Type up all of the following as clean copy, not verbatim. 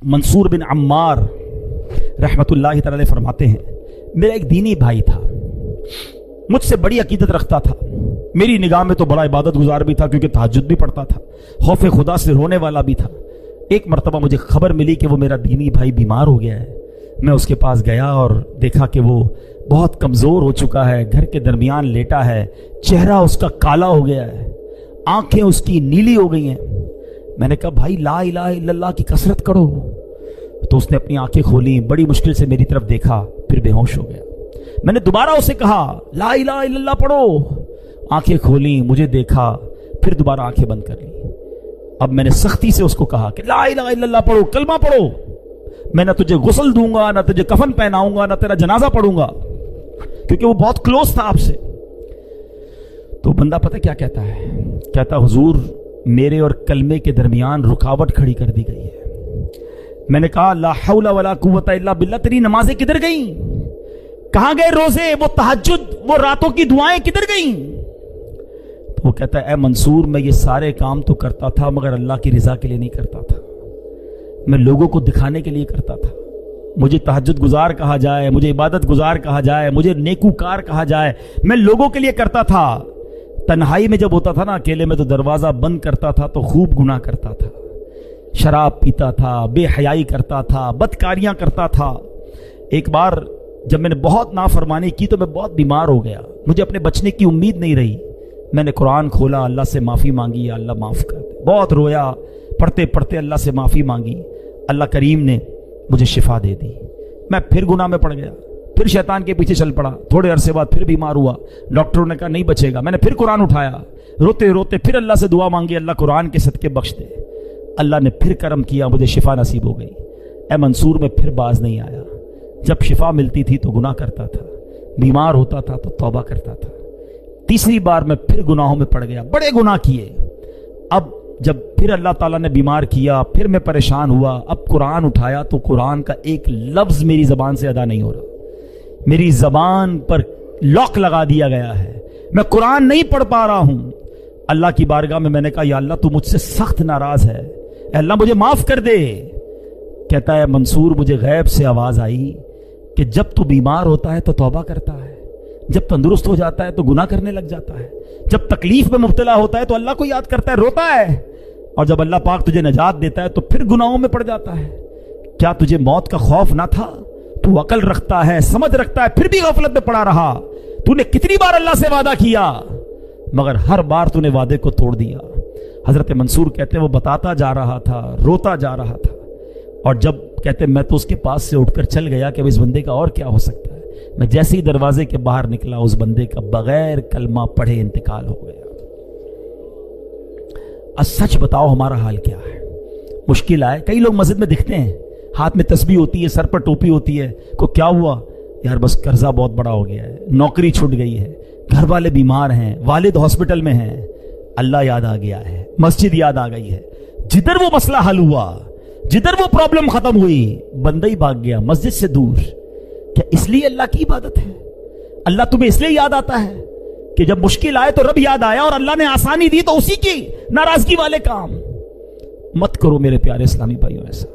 मंसूर बिन अम्मार रहमतुल्लाहि तआला अलैह फरमाते हैं, मेरा एक दीनी भाई था, मुझसे बड़ी अकीदत रखता था, मेरी निगाह में तो बड़ा इबादत गुजार भी था क्योंकि तहज्जुद भी पढ़ता था, खौफ खुदा से रोने वाला भी था। एक मरतबा मुझे खबर मिली कि वो मेरा दीनी भाई बीमार हो गया है। मैं उसके पास गया और देखा कि वो बहुत कमज़ोर हो चुका है, घर के दरमियान लेटा है, चेहरा उसका काला हो गया है, आंखें उसकी नीली हो गई हैं। मैंने कहा भाई ला इलाहा इल्लल्लाह की कसरत करो। तो उसने अपनी आंखें खोली, बड़ी मुश्किल से मेरी तरफ देखा, फिर बेहोश हो गया। मैंने दोबारा उसे कहा ला इलाहा इल्लल्लाह पढ़ो, आंखें खोली, मुझे देखा, फिर दोबारा आंखें बंद कर ली। अब मैंने सख्ती से उसको कहा कि ला इलाहा इल्लल्लाह पढ़ो, कलमा पढ़ो, मैं ना तुझे गुस्ल दूंगा, ना तुझे कफन पहनाऊंगा, ना तेरा जनाजा पढ़ूंगा, क्योंकि वो बहुत क्लोज था आपसे। तो बंदा पता क्या कहता है, कहता हुजूर मेरे और कलमे के दरमियान रुकावट खड़ी कर दी गई है। मैंने कहा ला हौला वला कुव्वता इल्ला बिल्लाह, तेरी नमाजें किधर गई, कहां गए रोजे, वो तहज्जुद, वो रातों की दुआएं किधर गई? तो वो कहता है ए मंसूर मैं ये सारे काम तो करता था मगर अल्लाह की रजा के लिए नहीं करता था, मैं लोगों को दिखाने के लिए करता था। मुझे तहज्जुद गुजार कहा जाए, मुझे इबादत गुजार कहा जाए, मुझे नेकूकार कहा जाए, मैं लोगों के लिए करता था। तन्हाई में जब होता था ना अकेले में, तो दरवाजा बंद करता था तो खूब गुनाह करता था, शराब पीता था, बेहयाई करता था, बदकारियां करता था। एक बार जब मैंने बहुत नाफरमानी की तो मैं बहुत बीमार हो गया, मुझे अपने बचने की उम्मीद नहीं रही। मैंने कुरान खोला, अल्लाह से माफ़ी मांगी, अल्लाह माफ़ कर दे, बहुत रोया, पढ़ते पढ़ते अल्लाह से माफ़ी मांगी, अल्लाह करीम ने मुझे शिफा दे दी। मैं फिर गुनाह में पड़ गया, फिर शैतान के पीछे चल पड़ा, थोड़े अरसे बाद फिर बीमार हुआ, डॉक्टरों ने कहा नहीं बचेगा। मैंने फिर कुरान उठाया, रोते रोते फिर अल्लाह से दुआ मांगी, अल्लाह कुरान के सदके बख्श दे। अल्लाह ने फिर करम किया, मुझे शिफा नसीब हो गई। ए मंसूर में फिर बाज नहीं आया, जब शिफा मिलती थी तो गुनाह करता था, बीमार होता था तो तौबा करता था। तीसरी बार मैं फिर गुनाहों में पड़ गया, बड़े गुनाह किए। अब जब फिर अल्लाह ताला ने बीमार किया, फिर मैं परेशान हुआ, अब कुरान उठाया तो कुरान का एक लफ्ज मेरी जबान से अदा नहीं हो रहा, मेरी जबान पर लॉक लगा दिया गया है, मैं कुरान नहीं पढ़ पा रहा हूं। अल्लाह की बारगाह में मैंने कहा या अल्लाह तू मुझसे सख्त नाराज है, अल्लाह मुझे माफ कर दे। कहता है मंसूर मुझे गैब से आवाज आई कि जब तू बीमार होता है तो तौबा करता है, जब तंदुरुस्त हो जाता है तो गुनाह करने लग जाता है, जब तकलीफ में मुब्तला होता है तो अल्लाह को याद करता है, रोता है, और जब अल्लाह पाक तुझे नजात देता है तो फिर गुनाहों में पड़ जाता है। क्या तुझे मौत का खौफ ना था? तू अकल रखता है, समझ रखता है, फिर भी गफलत में पड़ा रहा। तूने कितनी बार अल्लाह से वादा किया मगर हर बार तूने वादे को तोड़ दिया। हजरत मंसूर कहते हैं वो बताता जा रहा था, रोता जा रहा था, और जब कहते मैं तो उसके पास से उठकर चल गया कि अब इस बंदे का और क्या हो सकता है। मैं जैसे ही दरवाजे के बाहर निकला उस बंदे का बगैर कलमा पढ़े इंतकाल हो गया। अब सच बताओ हमारा हाल क्या है? मुश्किल आए, कई लोग मस्जिद में दिखते हैं, हाथ में तस्बीह होती है, सर पर टोपी होती है, को क्या हुआ यार बस कर्जा बहुत बड़ा हो गया है, नौकरी छूट गई है, घर वाले बीमार हैं, वालिद हॉस्पिटल में हैं, अल्लाह याद आ गया है, मस्जिद याद आ गई है। जिधर वो मसला हल हुआ, जिधर वो प्रॉब्लम खत्म हुई, बंदा ही भाग गया मस्जिद से दूर। क्या इसलिए अल्लाह की इबादत है? अल्लाह तुम्हें इसलिए याद आता है कि जब मुश्किल आए तो रब याद आया और अल्लाह ने आसानी दी तो उसी की नाराजगी वाले काम मत करो मेरे प्यारे इस्लामी भाइयों। ऐसा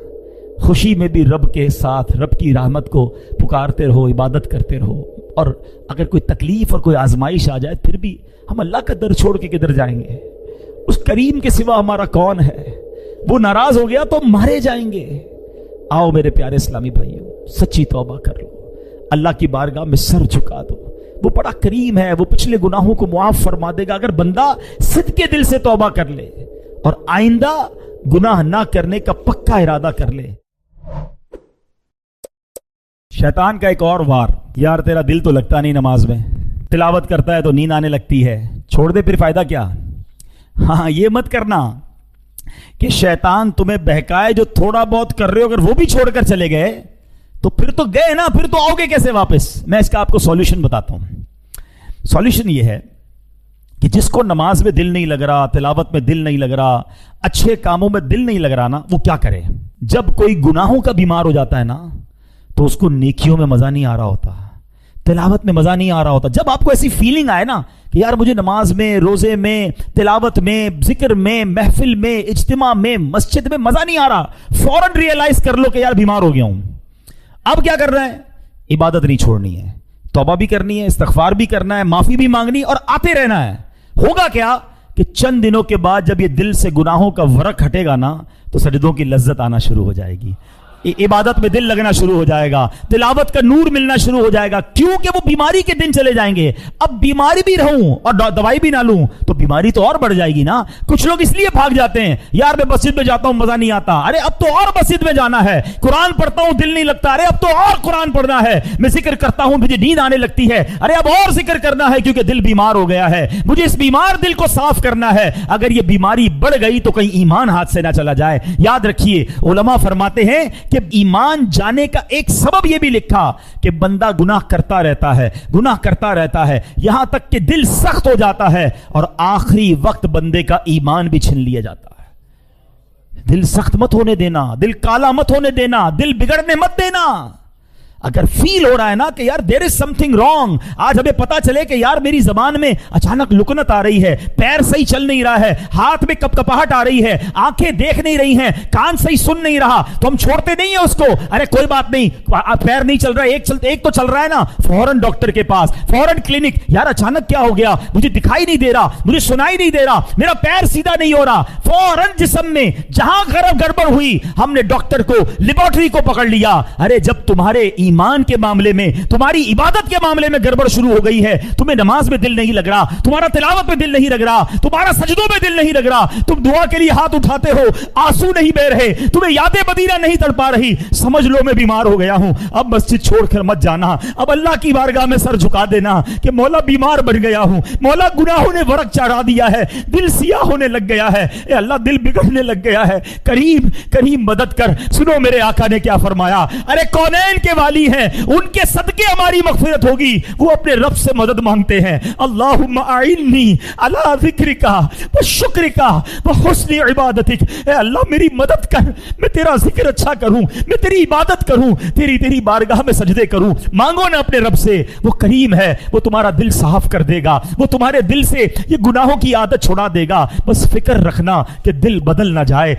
खुशी में भी रब के साथ रब की रहमत को पुकारते रहो, इबादत करते रहो, और अगर कोई तकलीफ और कोई आजमाइश आ जाए फिर भी हम अल्लाह का दर छोड़ के किधर जाएंगे? उस करीम के सिवा हमारा कौन है? वो नाराज हो गया तो मारे जाएंगे। आओ मेरे प्यारे इस्लामी भाइयों, सच्ची तौबा कर लो, अल्लाह की बारगाह में सर झुका दो। वो बड़ा करीम है, वो पिछले गुनाहों को मुआफ फरमा देगा अगर बंदा सिद्के दिल से तौबा कर ले और आइंदा गुनाह ना करने का पक्का इरादा कर ले। शैतान का एक और वार, यार तेरा दिल तो लगता नहीं नमाज में, तिलावत करता है तो नींद आने लगती है, छोड़ दे फिर फायदा क्या? हाँ, ये मत करना कि शैतान तुम्हें बहकाए, जो थोड़ा बहुत कर रहे हो अगर वो भी छोड़कर चले गए तो फिर तो गए ना, फिर तो आओगे कैसे वापस? मैं इसका आपको सॉल्यूशन बताता हूं। सॉल्यूशन ये है कि जिसको नमाज में दिल नहीं लग रहा, तिलावत में दिल नहीं लग रहा, अच्छे कामों में दिल नहीं लग रहा ना, वो क्या करे? जब कोई गुनाहों का बीमार हो जाता है ना तो उसको नेकियों में मजा नहीं आ रहा होता, तिलावत में मजा नहीं आ रहा होता। जब आपको ऐसी फीलिंग आए ना कि यार मुझे नमाज में, रोजे में, तिलावत में, जिक्र में, महफिल में, इज्तिमा में, मस्जिद में मजा नहीं आ रहा, फौरन रियलाइज कर लो कि यार बीमार हो गया हूं। अब क्या करना है? इबादत नहीं छोड़नी है, तौबा भी करनी है, इस्तगफार भी करना है, माफी भी मांगनी और आते रहना है। होगा क्या कि चंद दिनों के बाद जब ये दिल से गुनाहों का वरक हटेगा ना, तो सजदों की लज्जत आना शुरू हो जाएगी, इबादत में दिल लगना शुरू हो जाएगा, तिलावत का नूर मिलना शुरू हो जाएगा। क्योंकि वो बीमारी के दिन चले जाएंगे। अब बीमारी भी रहूं और दवाई भी ना लूं तो बीमारी तो और बढ़ जाएगी ना। कुछ लोग इसलिए भाग जाते हैं, यार मैं मस्जिद में जाता हूं मजा नहीं आता, अरे अब तो और मस्जिद में जाना है, कुरान पढ़ता हूं दिल नहीं लगता, अरे अब तो और कुरान पढ़ना है, मैं जिक्र करता हूं मुझे नींद आने लगती है, अरे अब और जिक्र करना है क्योंकि दिल बीमार हो गया है, मुझे इस बीमार दिल को साफ करना है। अगर ये बीमारी बढ़ गई तो कहीं ईमान हाथ से ना चला जाए। याद रखिए, उलमा फरमाते हैं कि ईमान जाने का एक सबब यह भी लिखा कि बंदा गुनाह करता रहता है, गुनाह करता रहता है, यहां तक कि दिल सख्त हो जाता है और आखिरी वक्त बंदे का ईमान भी छीन लिया जाता है। दिल सख्त मत होने देना, दिल काला मत होने देना, दिल बिगड़ने मत देना। अगर फील हो रहा है ना कि यार देयर इज समथिंग रॉन्ग, आज हमें पता चले कि यार मेरी जबान में अचानक लुकनत आ रही है, पैर सही चल नहीं रहा है, हाथ में कपकपाहट आ रही है, आंखें देख नहीं रही हैं, कान सही सुन नहीं रहा, तो हम छोड़ते नहीं है उसको। अरे कोई बात नहीं, पैर नहीं चल रहा है, एक तो चल रहा है ना, फौरन डॉक्टर के पास, फौरन क्लिनिक। यार अचानक क्या हो गया, मुझे दिखाई नहीं दे रहा, मुझे सुनाई नहीं दे रहा, मेरा पैर सीधा नहीं हो रहा। फौरन जिस्म में जहां गड़बड़ हुई, हमने डॉक्टर को, लेबोरेटरी को पकड़ लिया। अरे जब तुम्हारे ईमान के मामले में, तुम्हारी इबादत के मामले में गड़बड़ शुरू हो गई है, तुम्हें नमाज में दिल नहीं लग रहा, तुम्हारा तिलावत में दिल नहीं लग रहा, तुम्हारा सजदों में दिल नहीं लग रहा, तुम दुआ के लिए हाथ उठाते हो, आंसू नहीं बह रहे, तुम्हें यादें मदीना नहीं तड़पा रही, समझ लो मैं बीमार हो गया हूं। अब मस्जिद छोड़कर मत जाना, अब अल्लाह की बारगाह में सर झुका देना कि मौला बीमार बन गया हूं, मौला गुनाहों ने वरक चढ़ा दिया है, दिल सियाह होने लग गया है, ए अल्लाह दिल बिगड़ने लग गया है, करीम करीम मदद कर। सुनो मेरे आका ने क्या फरमाया, अरे कौनैन के वाली हैं, उनके सदके हमारी मगफिरत होगी, वो अपने रब से मदद मांगते हैं। अल्लाहुम्मा आइन्नी अला ज़िक्रिका व शुक्रिका व हुस्नि इबादतिक, ए अल्लाह मेरी मदद कर, मैं तेरा जिक्र अच्छा करूं, मैं तेरी इबादत करूं, तेरी बारगाह में सजदे करूं। मांगो ना अपने रब से, वो करीम है, वो तुम्हारा दिल साफ कर देगा, वो तुम्हारे दिल से ये गुनाहों की आदत छुड़ा देगा। बस फिक्र रखना कि दिल बदल ना जाए।